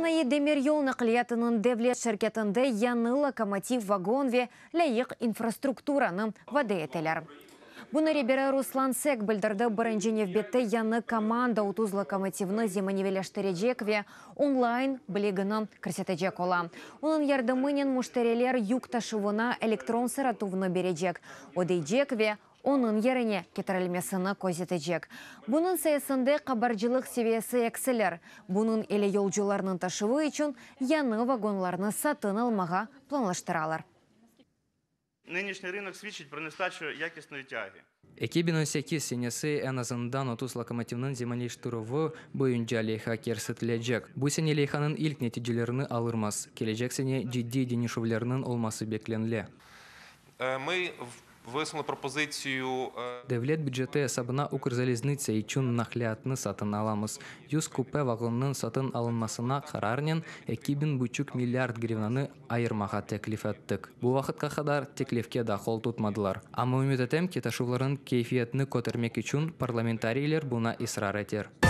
Станайы демир yol нақлиятының девлет шеркетінде яны локомотив вагонве лайық инфраструктураны вады етелер. Бұны ребері Руслан Сек білдірді бірінжіне бетті яны команда 30 локомотивны земаневелештережекве онлайн білігіні кірсетежек ола. Оның ярдымынен мұштарелер юк ташывына электрон саратувны бережек. Одейжекве оның еріне кетірілмесіні көзетежек. Бұның саясында қабаржылық севесі әкселер. Бұның еле yolcularının ташывы үшін яны вагонларны сатын алмаға планлаштыралар. Нинішній ринок свідчить про нестачу якісної тяги. 2018 сенесі en azından 30 lokomotivnin zemanileştiruvi boyunca leyha kersitilejek. Bu sene leyhanın ilk neticelerini alırmaz. Gelecek sene ciddi denişuvlerinin olması beklenili. Ми висунули пропозицію. Devlet büdjeti hesabına Ukrzaliznitsa için nakliyatını satın alamız. 100 kupe vagonun satın alınmasına kararnen 2,5 milyard grivnanı ayırmağa teklif ettik. Bu vakitga kadar teklifke dahil tutmadılar. Ama ümit etem ki taşıvların keyfiyetini kotarmak için parlamentariler buna ısrar eter.